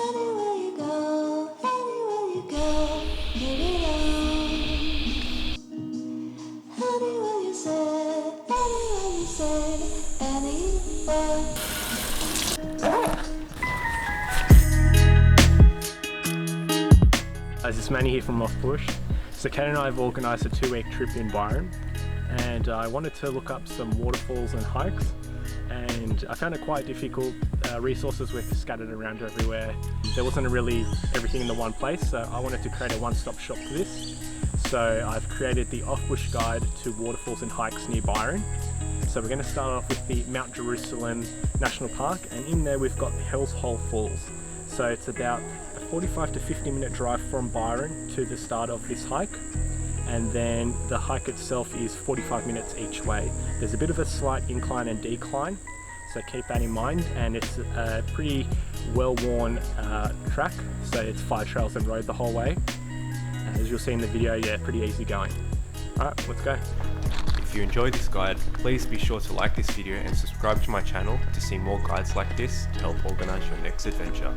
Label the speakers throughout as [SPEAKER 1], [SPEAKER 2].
[SPEAKER 1] Anywhere you go, anywhere you go, give it all. Anywhere you say, anywhere.
[SPEAKER 2] This is Manny here from Bush. So Kat and I have organised a 2-week trip in BYRON, and I wanted to look up some waterfalls and hikes, and I found it quite difficult. Resources were scattered around everywhere. There wasn't really everything in the one place, so I wanted to create a one-stop shop for this. So I've created the off-bush guide to waterfalls and hikes near BYRON. So we're going to start off with the Mount Jerusalem National Park, and in there we've got the Hell's Hole Falls. So it's about a 45 to 50 minute drive from BYRON to the start of this hike, and then the hike itself is 45 minutes each way. There's a bit of a slight incline and decline, so keep that in mind, and it's a pretty well-worn track, so it's 5 trails and road the whole way. As you'll see in the video, yeah, pretty easy going. Alright, let's go.
[SPEAKER 3] If you enjoyed this guide, please be sure to like this video and subscribe to my channel to see more guides like this to help organise your next adventure.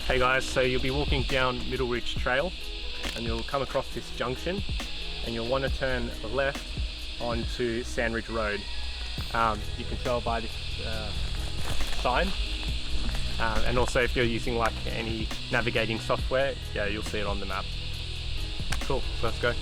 [SPEAKER 2] Hey guys, so you'll be walking down Middle Ridge Trail and you'll come across this junction and you'll want to turn left onto Sandridge Road. You can tell by this sign, and also if you're using like any navigating software, yeah, you'll see it on the map. Cool, so let's go.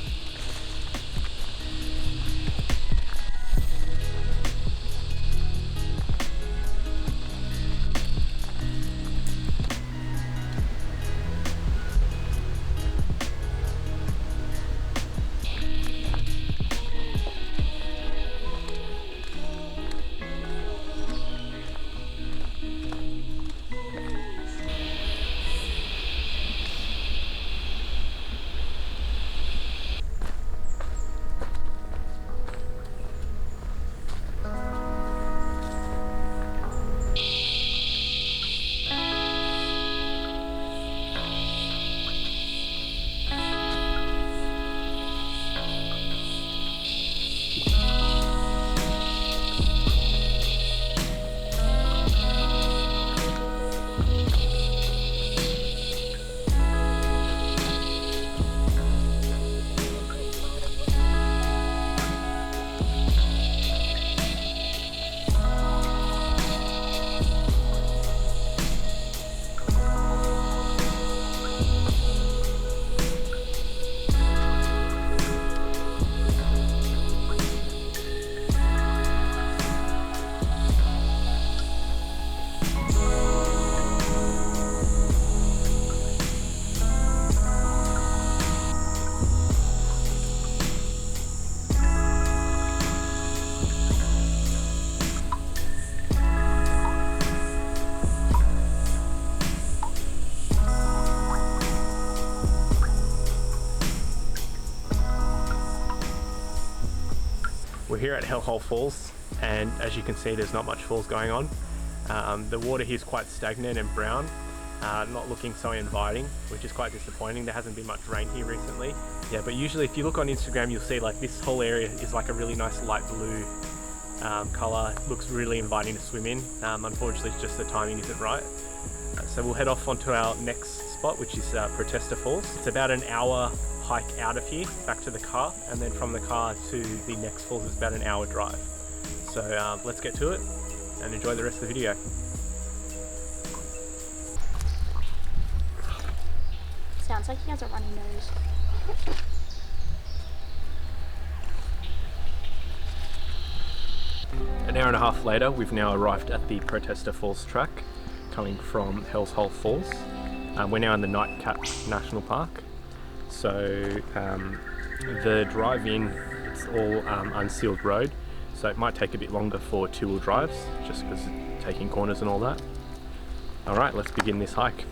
[SPEAKER 2] We're here at Hell's Hole Falls, and as you can see there's not much falls going on. The water here is quite stagnant and brown, not looking so inviting, which is quite disappointing. There hasn't been much rain here recently. Yeah, but usually if you look on Instagram you'll see like this whole area is like a really nice light blue colour. Looks really inviting to swim in. Unfortunately it's just the timing isn't right. So we'll head off onto our next spot, which is Protesta Falls. It's about an hour hike out of here back to the car, and then from the car to the next falls is about an hour drive. So let's get to it and enjoy the rest of the video.
[SPEAKER 4] Sounds like he has a runny nose.
[SPEAKER 2] An hour and a half later, we've now arrived at the Protesta Falls track coming from Hell's Hole Falls. We're now in the Nightcap National Park. So the drive in, it's all unsealed road, so it might take a bit longer for 2-wheel drives just because it's taking corners and all that. Alright, let's begin this hike.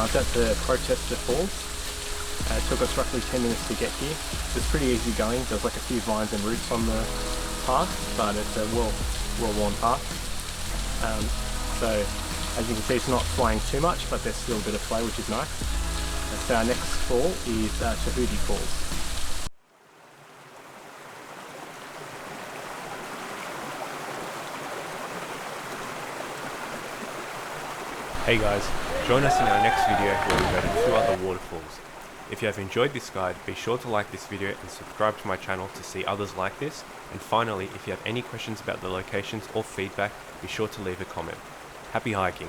[SPEAKER 2] arrived at the Protester Falls. It took us roughly 10 minutes to get here. It's pretty easy going. There's like a few vines and roots on the path, but it's a well-worn path. So as you can see, it's not flying too much, but there's still a bit of flow, which is nice. And so our next fall is Tahuti Falls.
[SPEAKER 3] Hey guys, join us in our next video where we go to 2 other waterfalls. If you have enjoyed this guide, be sure to like this video and subscribe to my channel to see others like this. And finally, if you have any questions about the locations or feedback, be sure to leave a comment. Happy hiking!